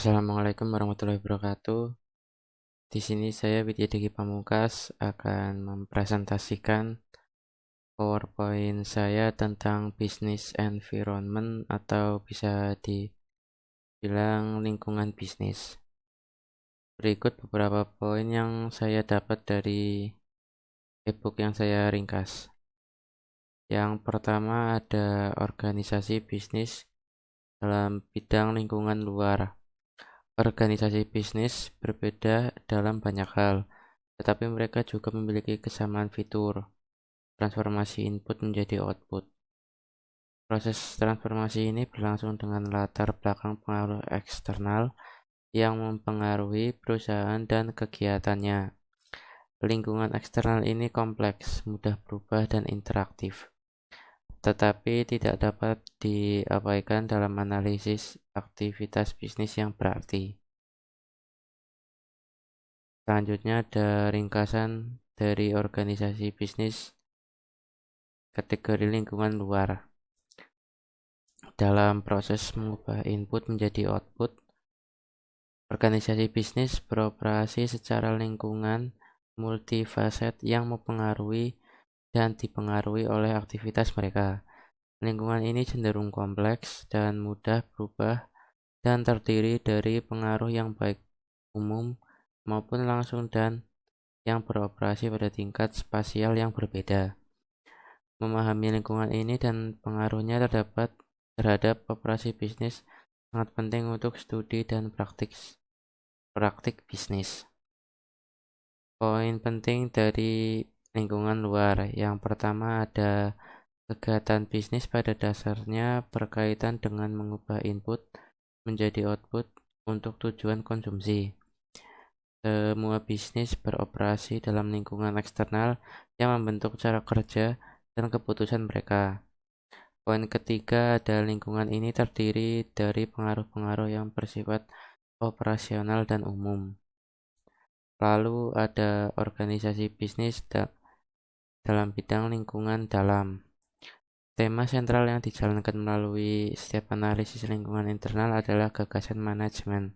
Assalamualaikum warahmatullahi wabarakatuh. Di sini saya Widya Diki Pamungkas akan mempresentasikan PowerPoint saya tentang business environment atau bisa dibilang lingkungan bisnis. Berikut beberapa poin yang saya dapat dari ebook yang saya ringkas. Yang pertama ada organisasi bisnis dalam bidang lingkungan luar. Organisasi bisnis berbeda dalam banyak hal, tetapi mereka juga memiliki kesamaan fitur, transformasi input menjadi output. Proses transformasi ini berlangsung dengan latar belakang pengaruh eksternal yang mempengaruhi perusahaan dan kegiatannya. Lingkungan eksternal ini kompleks, mudah berubah dan interaktif, tetapi tidak dapat diabaikan dalam analisis aktivitas bisnis yang berarti. Selanjutnya ada ringkasan dari organisasi bisnis kategori lingkungan luar. Dalam proses mengubah input menjadi output, organisasi bisnis beroperasi secara lingkungan multifaset yang mempengaruhi dan dipengaruhi oleh aktivitas mereka. Lingkungan ini cenderung kompleks dan mudah berubah dan terdiri dari pengaruh yang baik umum maupun langsung dan yang beroperasi pada tingkat spasial yang berbeda. Memahami lingkungan ini dan pengaruhnya terhadap operasi bisnis sangat penting untuk studi dan praktik bisnis. Poin penting dari lingkungan luar. Yang pertama ada kegiatan bisnis pada dasarnya berkaitan dengan mengubah input menjadi output untuk tujuan konsumsi. Semua bisnis beroperasi dalam lingkungan eksternal yang membentuk cara kerja dan keputusan mereka. Poin ketiga ada lingkungan ini terdiri dari pengaruh-pengaruh yang bersifat operasional dan umum. Lalu ada organisasi bisnis dalam bidang lingkungan dalam. Tema sentral yang dijalankan melalui setiap analisis lingkungan internal adalah gagasan manajemen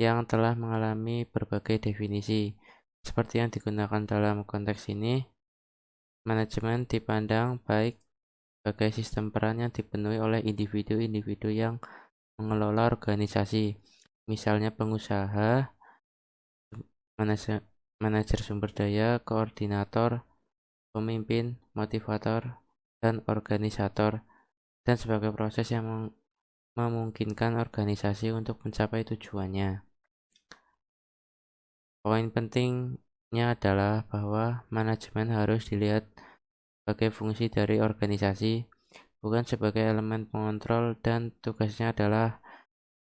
yang telah mengalami berbagai definisi. Seperti yang digunakan dalam konteks ini, manajemen dipandang baik sebagai sistem peran yang dipenuhi oleh individu-individu yang mengelola organisasi, misalnya pengusaha, manajer sumber daya, koordinator, pemimpin, motivator, dan organisator, dan sebagai proses yang memungkinkan organisasi untuk mencapai tujuannya. Poin pentingnya adalah bahwa manajemen harus dilihat sebagai fungsi dari organisasi, bukan sebagai elemen pengontrol, dan tugasnya adalah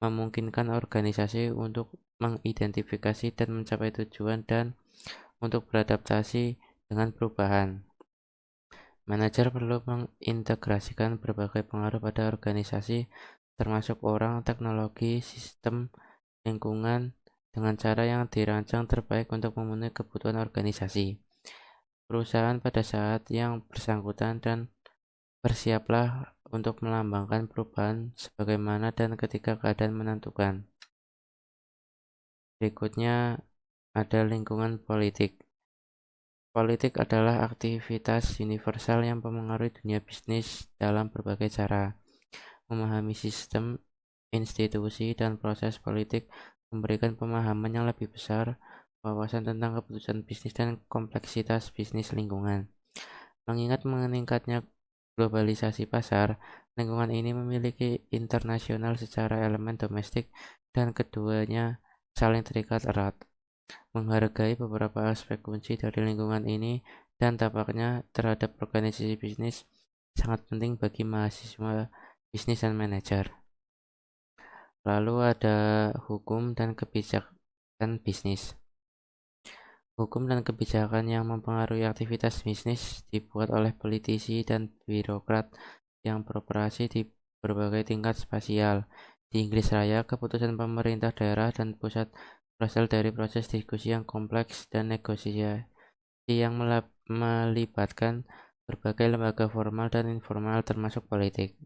memungkinkan organisasi untuk mengidentifikasi dan mencapai tujuan dan untuk beradaptasi dengan perubahan. Manajer perlu mengintegrasikan berbagai pengaruh pada organisasi, termasuk orang, teknologi, sistem, lingkungan, dengan cara yang dirancang terbaik untuk memenuhi kebutuhan organisasi, perusahaan pada saat yang bersangkutan, dan bersiaplah untuk melambangkan perubahan sebagaimana dan ketika keadaan menentukan. Berikutnya ada lingkungan politik. Politik adalah aktivitas universal yang mempengaruhi dunia bisnis dalam berbagai cara. Memahami sistem, institusi, dan proses politik memberikan pemahaman yang lebih besar, wawasan tentang keputusan bisnis dan kompleksitas bisnis lingkungan. Mengingat meningkatnya globalisasi pasar, lingkungan ini memiliki internasional secara elemen domestik dan keduanya saling terikat erat. Menghargai beberapa aspek kunci dari lingkungan ini dan dampaknya terhadap organisasi bisnis sangat penting bagi mahasiswa bisnis dan manajer. Lalu ada hukum dan kebijakan bisnis. Hukum dan kebijakan yang mempengaruhi aktivitas bisnis dibuat oleh politisi dan birokrat yang beroperasi di berbagai tingkat spasial. Di Inggris Raya, keputusan pemerintah daerah dan pusat berasal dari proses diskusi yang kompleks dan negosiasi yang melibatkan berbagai lembaga formal dan informal termasuk politik,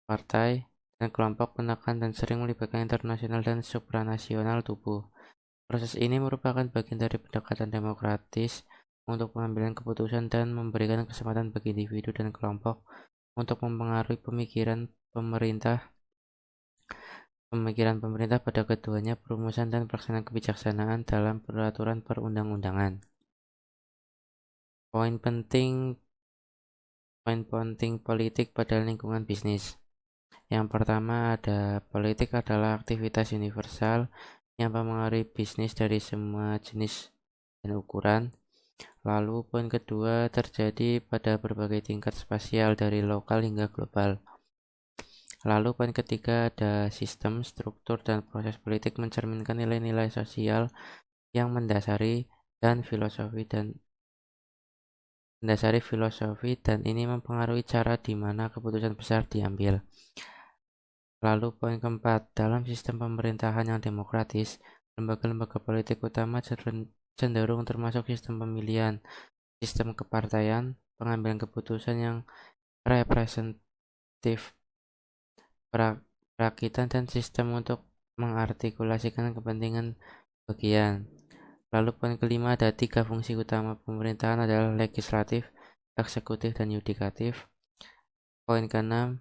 partai, dan kelompok penekan dan sering melibatkan internasional dan supranasional tubuh. Proses ini merupakan bagian dari pendekatan demokratis untuk pengambilan keputusan dan memberikan kesempatan bagi individu dan kelompok untuk mempengaruhi pemikiran pemerintah pada keduanya perumusan dan pelaksanaan kebijaksanaan dalam peraturan perundang-undangan. Poin penting politik pada lingkungan bisnis. Yang pertama ada politik adalah aktivitas universal yang mempengaruhi bisnis dari semua jenis dan ukuran. Lalu poin kedua terjadi pada berbagai tingkat spasial dari lokal hingga global. Lalu poin ketiga ada sistem, struktur, dan proses politik mencerminkan nilai-nilai sosial yang mendasari filosofi dan ini mempengaruhi cara di mana keputusan besar diambil. Lalu poin keempat, dalam sistem pemerintahan yang demokratis, lembaga-lembaga politik utama cenderung termasuk sistem pemilihan, sistem kepartaian, pengambilan keputusan yang representatif, perakitan, dan sistem untuk mengartikulasikan kepentingan bagian. Lalu poin kelima ada 3 fungsi utama pemerintahan adalah legislatif, eksekutif, dan yudikatif. Poin keenam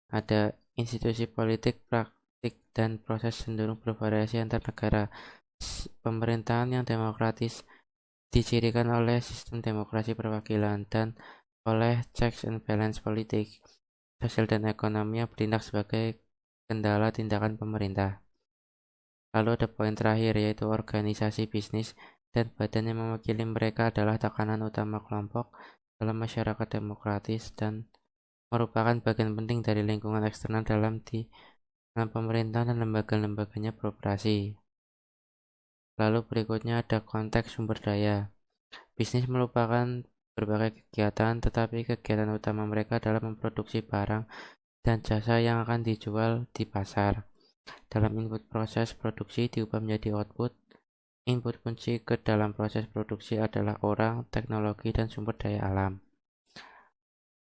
ada institusi politik, praktik, dan proses cenderung bervariasi antar negara. Pemerintahan yang demokratis dicirikan oleh sistem demokrasi perwakilan dan oleh checks and balance politik, sosial dan ekonomi yang bertindak sebagai kendala tindakan pemerintah. Lalu ada poin terakhir yaitu organisasi bisnis dan badan yang mewakili mereka adalah tekanan utama kelompok dalam masyarakat demokratis dan merupakan bagian penting dari lingkungan eksternal dalam pemerintahan dan lembaga-lembaganya beroperasi. Lalu berikutnya ada konteks sumber daya. Bisnis merupakan berbagai kegiatan, tetapi kegiatan utama mereka adalah memproduksi barang dan jasa yang akan dijual di pasar. Dalam input proses produksi diubah menjadi output. Input kunci ke dalam proses produksi adalah orang, teknologi, dan sumber daya alam.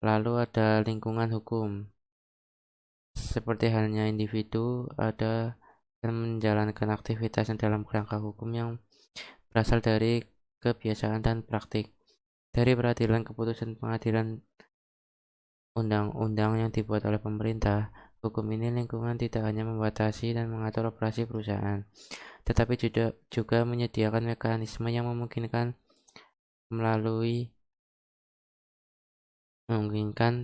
Lalu ada lingkungan hukum. Seperti halnya individu, ada dan menjalankan aktivitasnya dalam kerangka hukum yang berasal dari kebiasaan dan praktik. Dari peradilan keputusan pengadilan undang-undang yang dibuat oleh pemerintah, hukum ini lingkungan tidak hanya membatasi dan mengatur operasi perusahaan, tetapi juga menyediakan mekanisme yang memungkinkan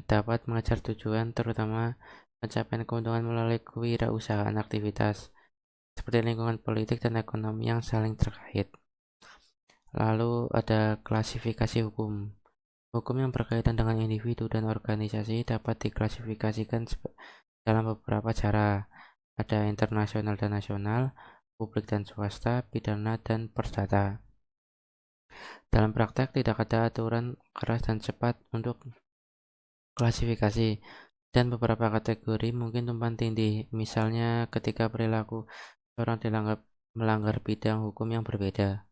dapat mengejar tujuan, terutama pencapaian keuntungan melalui kewirausahaan aktivitas, seperti lingkungan politik dan ekonomi yang saling terkait. Lalu ada klasifikasi hukum. Hukum yang berkaitan dengan individu dan organisasi dapat diklasifikasikan dalam beberapa cara. Ada internasional dan nasional, publik dan swasta, pidana dan perdata. Dalam praktek tidak ada aturan keras dan cepat untuk klasifikasi dan beberapa kategori mungkin tumpang tindih. Misalnya ketika perilaku orang dianggap melanggar bidang hukum yang berbeda.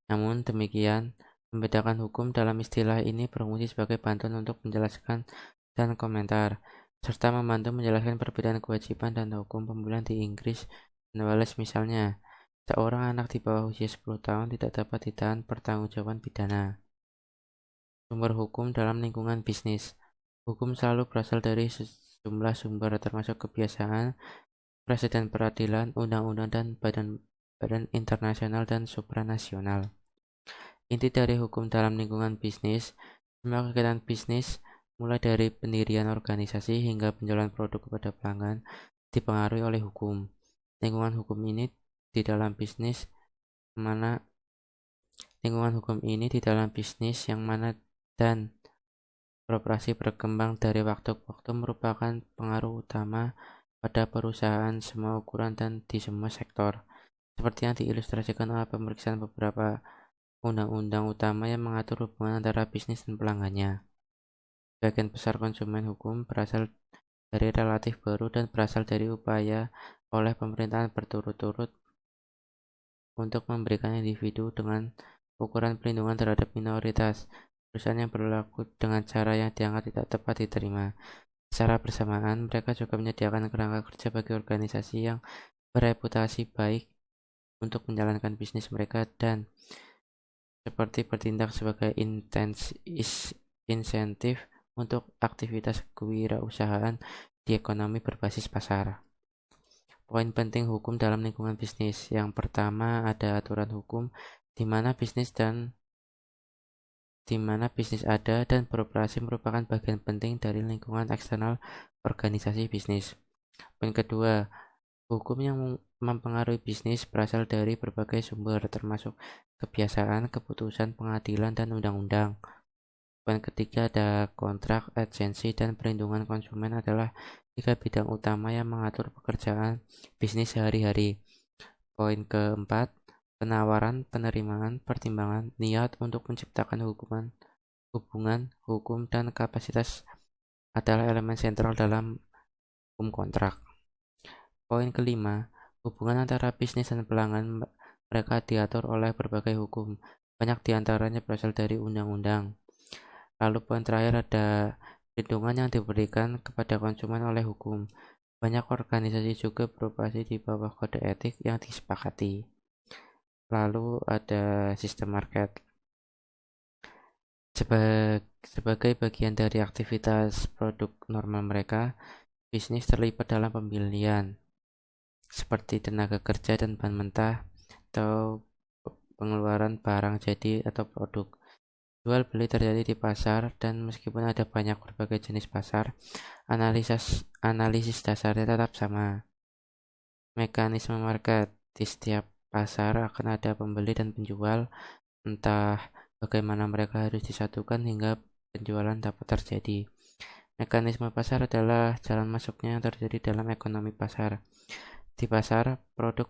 Namun demikian, membedakan hukum dalam istilah ini berfungsi sebagai bantuan untuk menjelaskan dan komentar, serta membantu menjelaskan perbedaan kewajiban dan hukum pembulian di Inggris dan Wales misalnya. Seorang anak di bawah usia 10 tahun tidak dapat ditahan pertanggungjawaban pidana. Sumber hukum dalam lingkungan bisnis. Hukum selalu berasal dari sejumlah sumber termasuk kebiasaan, presiden peradilan, undang-undang, dan badan internasional dan supranasional. Inti dari hukum dalam lingkungan bisnis, semua kegiatan bisnis mulai dari pendirian organisasi hingga penjualan produk kepada pelanggan dipengaruhi oleh hukum. Lingkungan hukum ini di dalam bisnis yang mana dan beroperasi berkembang dari waktu ke waktu merupakan pengaruh utama pada perusahaan semua ukuran dan di semua sektor, seperti yang diilustrasikan oleh pemeriksaan beberapa undang-undang utama yang mengatur hubungan antara bisnis dan pelanggannya. Sebagian besar konsumen hukum berasal dari relatif baru dan berasal dari upaya oleh pemerintahan berturut-turut untuk memberikan individu dengan ukuran perlindungan terhadap minoritas. Perusahaan yang berlaku dengan cara yang dianggap tidak tepat diterima, Secara bersamaan, mereka juga menyediakan kerangka kerja bagi organisasi yang bereputasi baik untuk menjalankan bisnis mereka dan seperti bertindak sebagai insentif untuk aktivitas kewirausahaan di ekonomi berbasis pasar. Poin penting hukum dalam lingkungan bisnis. Yang pertama, ada aturan hukum di mana bisnis ada dan beroperasi merupakan bagian penting dari lingkungan eksternal organisasi bisnis. Poin kedua, hukum yang mempengaruhi bisnis berasal dari berbagai sumber, termasuk kebiasaan, keputusan pengadilan, dan undang-undang. Poin ketiga, ada kontrak, agensi, dan perlindungan konsumen adalah tiga bidang utama yang mengatur pekerjaan bisnis sehari-hari. Poin keempat, penawaran, penerimaan, pertimbangan, niat untuk menciptakan hubungan hukum, dan kapasitas adalah elemen sentral dalam hukum kontrak. Poin kelima, hubungan antara bisnis dan pelanggan mereka diatur oleh berbagai hukum. Banyak diantaranya berasal dari undang-undang. Lalu poin terakhir ada perlindungan yang diberikan kepada konsumen oleh hukum. Banyak organisasi juga beroperasi di bawah kode etik yang disepakati. Lalu ada sistem market. Sebagai bagian dari aktivitas produk normal mereka, bisnis terlibat dalam pembelian seperti tenaga kerja dan bahan mentah atau pengeluaran barang jadi atau produk. Jual beli terjadi di pasar dan meskipun ada banyak berbagai jenis pasar, analisis dasarnya tetap sama. Mekanisme market di setiap pasar akan ada pembeli dan penjual, entah bagaimana mereka harus disatukan hingga penjualan dapat terjadi. Mekanisme pasar adalah jalan masuknya yang terjadi dalam ekonomi pasar. Di pasar produk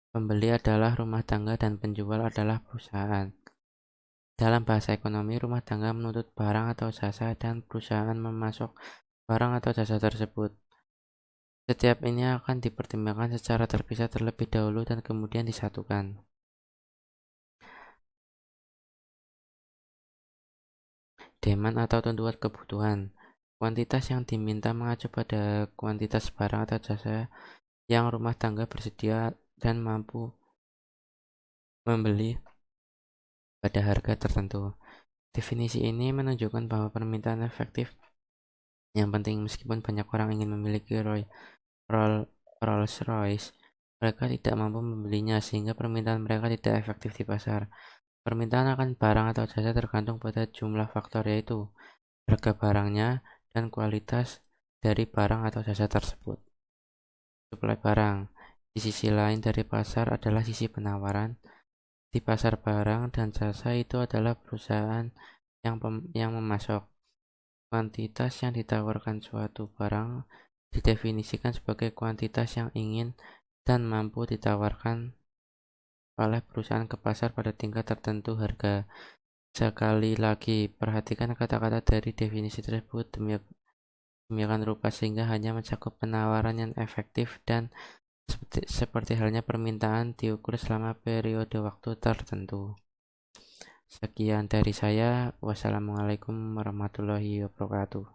pembeli adalah rumah tangga dan penjual adalah perusahaan. Dalam bahasa ekonomi, rumah tangga menuntut barang atau jasa dan perusahaan memasok barang atau jasa tersebut. Setiap ini akan dipertimbangkan secara terpisah terlebih dahulu dan kemudian disatukan. Demand atau tuntutan kebutuhan. Kuantitas yang diminta mengacu pada kuantitas barang atau jasa yang rumah tangga bersedia dan mampu membeli pada harga tertentu. Definisi ini menunjukkan bahwa permintaan efektif yang penting meskipun banyak orang ingin memiliki Rolls-Royce, mereka tidak mampu membelinya sehingga permintaan mereka tidak efektif di pasar. Permintaan akan barang atau jasa tergantung pada jumlah faktor yaitu harga barangnya dan kualitas dari barang atau jasa tersebut. Suplai barang. Di sisi lain dari pasar adalah sisi penawaran. Di pasar barang dan jasa itu adalah perusahaan yang memasok. Kuantitas yang ditawarkan suatu barang didefinisikan sebagai kuantitas yang ingin dan mampu ditawarkan oleh perusahaan ke pasar pada tingkat tertentu harga. Sekali lagi, perhatikan kata-kata dari definisi tersebut demikian rupa sehingga hanya mencakup penawaran yang efektif dan seperti halnya permintaan diukur selama periode waktu tertentu. Sekian dari saya. Wassalamualaikum warahmatullahi wabarakatuh.